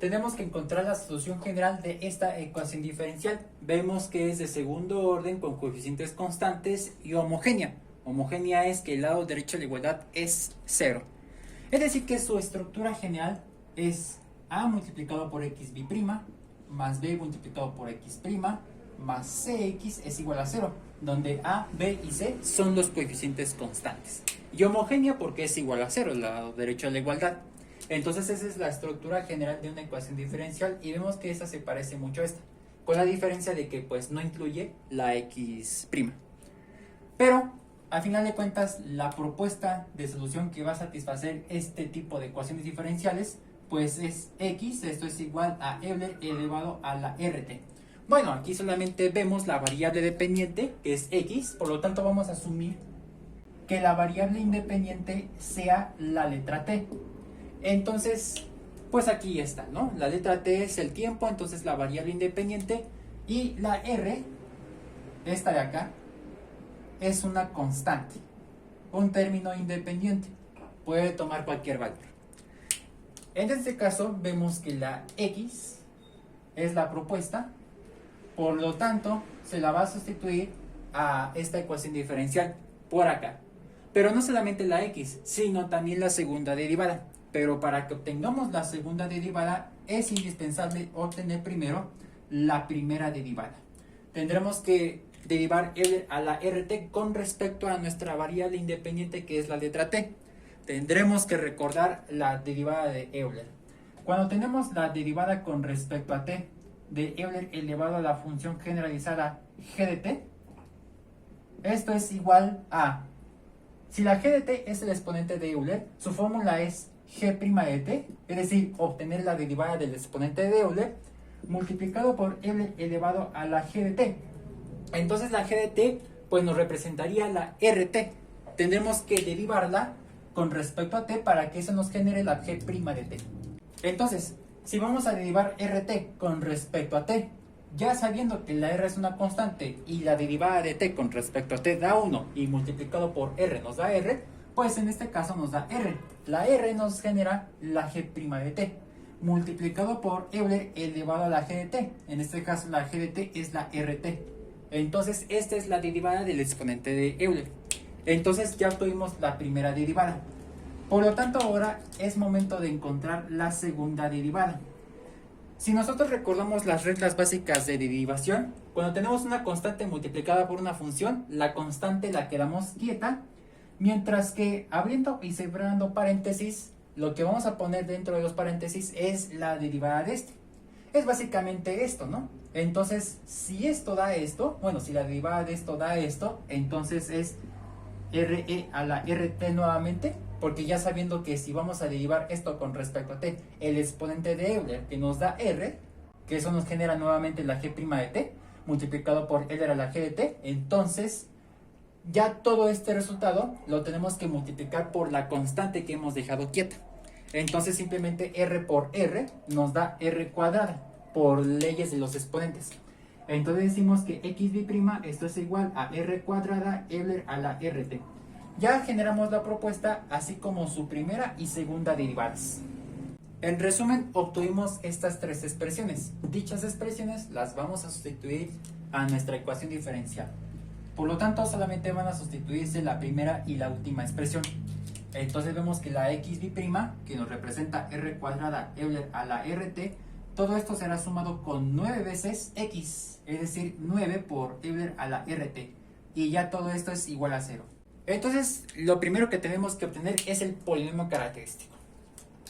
tenemos que encontrar la solución general de esta ecuación diferencial. Vemos que es de segundo orden con coeficientes constantes y homogénea. Homogénea es que el lado derecho de la igualdad es 0. Es decir que su estructura general es a multiplicado por x b' más b multiplicado por x' más cx es igual a 0, donde a, b y c son los coeficientes constantes. Y homogénea porque es igual a 0, el lado derecho de la igualdad. Entonces esa es la estructura general de una ecuación diferencial y vemos que esta se parece mucho a esta, con la diferencia de que pues no incluye la x'. Pero al final de cuentas la propuesta de solución que va a satisfacer este tipo de ecuaciones diferenciales pues es x, esto es igual a Euler elevado a la RT. Bueno, aquí solamente vemos la variable dependiente que es x, por lo tanto vamos a asumir que la variable independiente sea la letra t. Entonces, pues aquí está, ¿no? La letra t es el tiempo, entonces la variable independiente, y la r, esta de acá, es una constante, un término independiente, puede tomar cualquier valor. En este caso vemos que la x es la propuesta, por lo tanto se la va a sustituir a esta ecuación diferencial por acá. Pero no solamente la x, sino también la segunda derivada. Pero para que obtengamos la segunda derivada es indispensable obtener primero la primera derivada. Tendremos que derivar Euler a la RT con respecto a nuestra variable independiente que es la letra t. Tendremos que recordar la derivada de Euler. Cuando tenemos la derivada con respecto a t de Euler elevado a la función generalizada g de t, esto es igual a, si la g de t es el exponente de Euler, su fórmula es g' de t, es decir, obtener la derivada del exponente de Euler multiplicado por Euler elevado a la g de t. Entonces la g de t pues nos representaría la RT. Tendremos que derivarla con respecto a t para que eso nos genere la g' de t. Entonces, si vamos a derivar RT con respecto a t, ya sabiendo que la r es una constante y la derivada de t con respecto a t da 1 y multiplicado por r nos da r, pues en este caso nos da r. La r nos genera la g' de t multiplicado por Euler elevado a la g de t. En este caso la g de t es la RT. Entonces esta es la derivada del exponente de Euler. Entonces ya obtuvimos la primera derivada. Por lo tanto ahora es momento de encontrar la segunda derivada. Si nosotros recordamos las reglas básicas de derivación, cuando tenemos una constante multiplicada por una función, la constante la quedamos quieta, mientras que abriendo y cerrando paréntesis, lo que vamos a poner dentro de los paréntesis es la derivada de este. Es básicamente esto, ¿no? Entonces, si esto da esto, bueno, si la derivada de esto da esto, entonces es RE a la RT nuevamente, porque ya sabiendo que si vamos a derivar esto con respecto a t, el exponente de Euler que nos da r, que eso nos genera nuevamente la g' de t, multiplicado por Euler a la g de t, entonces ya todo este resultado lo tenemos que multiplicar por la constante que hemos dejado quieta. Entonces simplemente r por r nos da r cuadrada por leyes de los exponentes. Entonces decimos que xb' esto es igual a r cuadrada Euler a la rt. Ya generamos la propuesta así como su primera y segunda derivadas. En resumen, obtuvimos estas tres expresiones. Dichas expresiones las vamos a sustituir a nuestra ecuación diferencial. Por lo tanto, solamente van a sustituirse la primera y la última expresión. Entonces vemos que la xb', que nos representa r cuadrada Euler a la rt, todo esto será sumado con 9 veces x, es decir, 9 por Euler a la rt. Y ya todo esto es igual a 0. Entonces, lo primero que tenemos que obtener es el polinomio característico.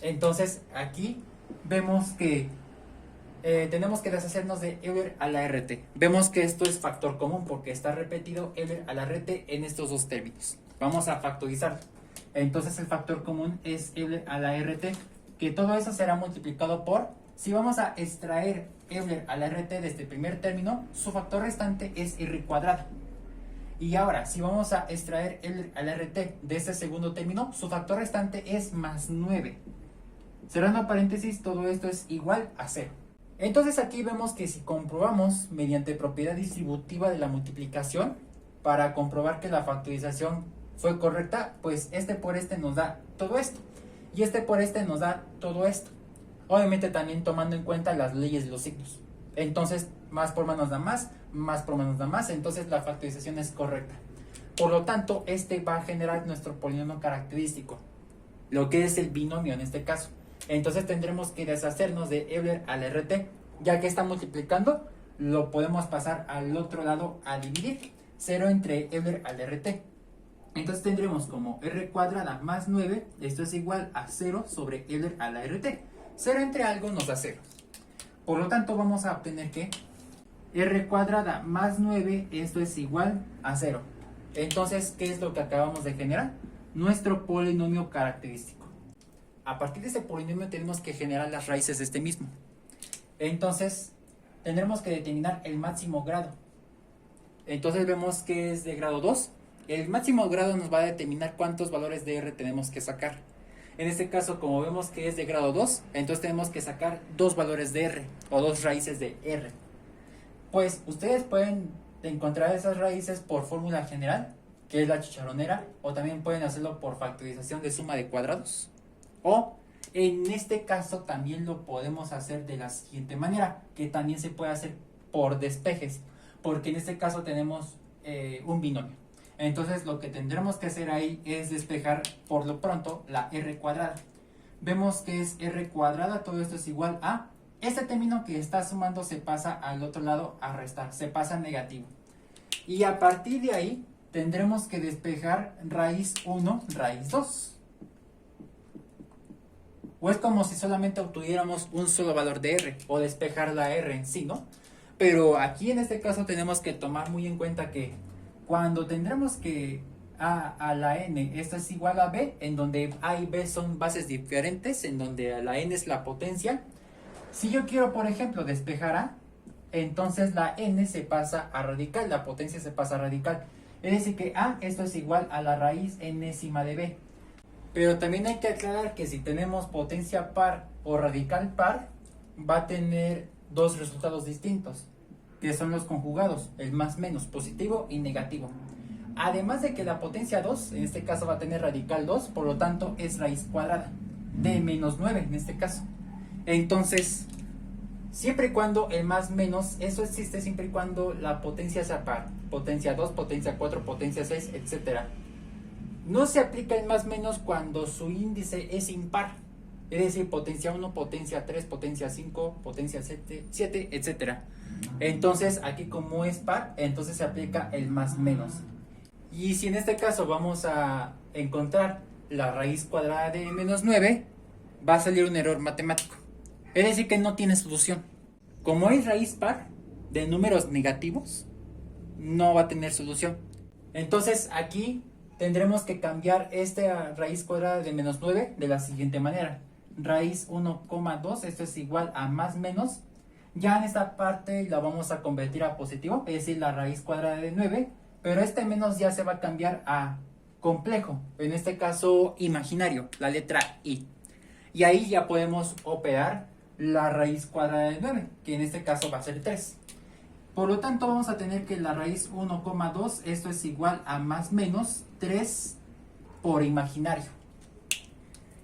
Entonces, aquí vemos que tenemos que deshacernos de Euler a la rt. Vemos que esto es factor común porque está repetido Euler a la rt en estos dos términos. Vamos a factorizar. Entonces, el factor común es Euler a la rt, que todo eso será multiplicado por, si vamos a extraer Euler a la rt de este primer término, su factor restante es r cuadrada. Y ahora, si vamos a extraer Euler a la rt de este segundo término, su factor restante es más 9. Cerrando paréntesis, todo esto es igual a 0. Entonces aquí vemos que si comprobamos mediante propiedad distributiva de la multiplicación, para comprobar que la factorización fue correcta, pues este por este nos da todo esto. Y este por este nos da todo esto. Obviamente también tomando en cuenta las leyes de los signos. Entonces, más por menos da más por menos da más, entonces la factorización es correcta. Por lo tanto, este va a generar nuestro polinomio característico, lo que es el binomio en este caso. Entonces tendremos que deshacernos de Euler al RT, ya que está multiplicando, lo podemos pasar al otro lado a dividir, 0 entre Euler al RT. Entonces tendremos como R cuadrada más 9, esto es igual a 0 sobre Euler a la RT. 0 entre algo nos da 0. Por lo tanto vamos a obtener que R cuadrada más 9, esto es igual a 0. Entonces, ¿qué es lo que acabamos de generar? Nuestro polinomio característico. A partir de este polinomio tenemos que generar las raíces de este mismo. Entonces, tendremos que determinar el máximo grado. Entonces vemos que es de grado 2. El máximo grado nos va a determinar cuántos valores de R tenemos que sacar. En este caso, como vemos que es de grado 2, entonces tenemos que sacar 2 valores de R o 2 raíces de R. Pues ustedes pueden encontrar esas raíces por fórmula general, que es la chicharronera, o también pueden hacerlo por factorización de suma de cuadrados. O en este caso también lo podemos hacer de la siguiente manera, que también se puede hacer por despejes, porque en este caso tenemos un binomio. Entonces lo que tendremos que hacer ahí es despejar por lo pronto la R cuadrada. Vemos que es R cuadrada, todo esto es igual a, este término que está sumando se pasa al otro lado a restar, se pasa a negativo. Y a partir de ahí tendremos que despejar raíz 1, raíz 2. O es como si solamente obtuviéramos un solo valor de R, o despejar la R en sí, ¿no? Pero aquí en este caso tenemos que tomar muy en cuenta que cuando tendremos que a la n, esta es igual a b, en donde a y b son bases diferentes, en donde la n es la potencia. Si yo quiero, por ejemplo, despejar a, entonces la n se pasa a radical, la potencia se pasa a radical. Es decir que a, esto es igual a la raíz enésima de b. Pero también hay que aclarar que si tenemos potencia par o radical par, va a tener dos resultados distintos, que son los conjugados, el más menos, positivo y negativo. Además de que la potencia 2, en este caso va a tener radical 2, por lo tanto es raíz cuadrada, de menos 9 en este caso. Entonces, siempre y cuando el más menos, eso existe siempre y cuando la potencia sea par, potencia 2, potencia 4, potencia 6, etc. No se aplica el más menos cuando su índice es impar, es decir, potencia 1, potencia 3, potencia 5, potencia 7, etc. Entonces, aquí como es par, entonces se aplica el más menos. Y si en este caso vamos a encontrar la raíz cuadrada de menos 9, va a salir un error matemático. Es decir, que no tiene solución. Como es raíz par de números negativos, no va a tener solución. Entonces, aquí tendremos que cambiar esta raíz cuadrada de menos 9 de la siguiente manera. Raíz 1,2, esto es igual a más menos. Ya en esta parte la vamos a convertir a positivo, es decir, la raíz cuadrada de 9, pero este menos ya se va a cambiar a complejo, en este caso imaginario, la letra I. Y ahí ya podemos operar la raíz cuadrada de 9, que en este caso va a ser 3. Por lo tanto, vamos a tener que la raíz 1,2, esto es igual a más menos 3 por imaginario.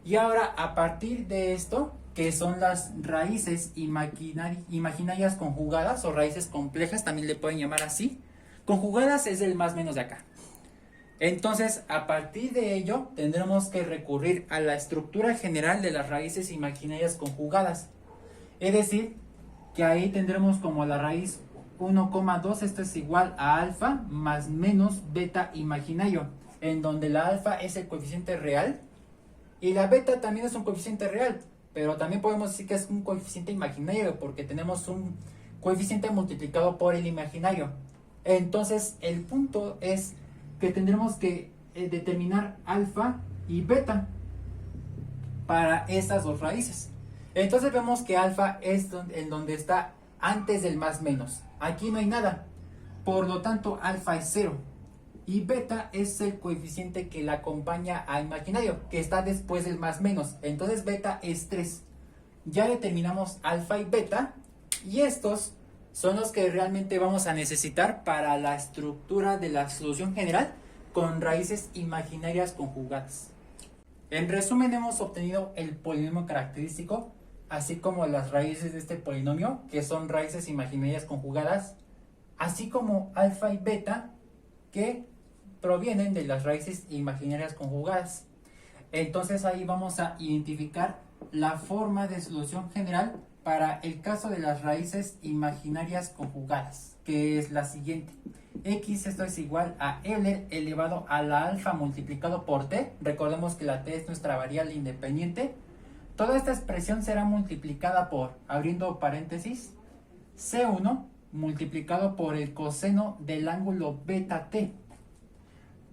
Y ahora, a partir de esto, que son las raíces imaginarias conjugadas o raíces complejas, también le pueden llamar así. Conjugadas es el más menos de acá. Entonces, a partir de ello, tendremos que recurrir a la estructura general de las raíces imaginarias conjugadas. Es decir, que ahí tendremos como la raíz 1,2, esto es igual a alfa más menos beta imaginario, en donde la alfa es el coeficiente real y la beta también es un coeficiente real, pero también podemos decir que es un coeficiente imaginario porque tenemos un coeficiente multiplicado por el imaginario. Entonces, el punto es que tendremos que determinar alfa y beta para estas dos raíces. Entonces vemos que alfa es en donde está antes del más menos. Aquí no hay nada. Por lo tanto, alfa es 0. Y beta es el coeficiente que la acompaña a imaginario, que está después del más menos. Entonces beta es 3. Ya determinamos alfa y beta. Y estos son los que realmente vamos a necesitar para la estructura de la solución general con raíces imaginarias conjugadas. En resumen, hemos obtenido el polinomio característico así como las raíces de este polinomio, que son raíces imaginarias conjugadas, así como alfa y beta, que provienen de las raíces imaginarias conjugadas. Entonces ahí vamos a identificar la forma de solución general para el caso de las raíces imaginarias conjugadas, que es la siguiente. X, esto es igual a Euler elevado a la alfa multiplicado por t. Recordemos que la t es nuestra variable independiente. Toda esta expresión será multiplicada por, abriendo paréntesis, C1 multiplicado por el coseno del ángulo beta t.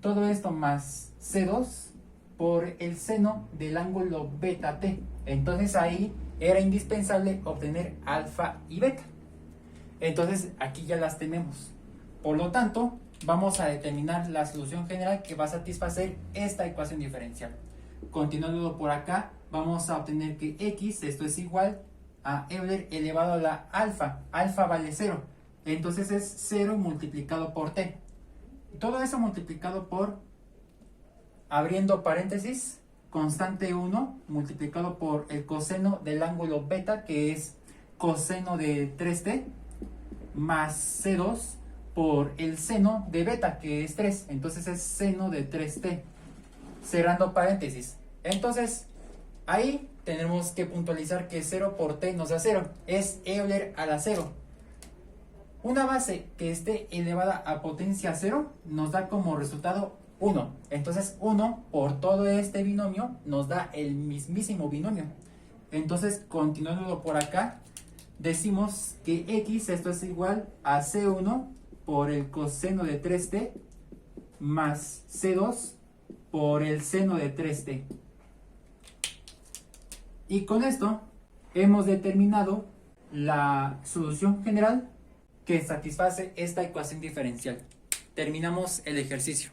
Todo esto más C2 por el seno del ángulo beta t. Entonces ahí era indispensable obtener alfa y beta. Entonces aquí ya las tenemos. Por lo tanto, vamos a determinar la solución general que va a satisfacer esta ecuación diferencial. Continuando por acá, vamos a obtener que x, esto es igual a Euler elevado a la alfa. Alfa vale 0. Entonces es 0 multiplicado por t. Todo eso multiplicado por, abriendo paréntesis, constante 1 multiplicado por el coseno del ángulo beta, que es coseno de 3t, más C2 por el seno de beta, que es 3. Entonces es seno de 3t. Cerrando paréntesis. Entonces, ahí tenemos que puntualizar que 0 por t nos da 0. Es Euler a la 0. Una base que esté elevada a potencia 0 nos da como resultado 1. Entonces 1 por todo este binomio nos da el mismísimo binomio. Entonces, continuando por acá, decimos que x, esto es igual a C1 por el coseno de 3t más C2 por el seno de 3t. Y con esto hemos determinado la solución general que satisface esta ecuación diferencial. Terminamos el ejercicio.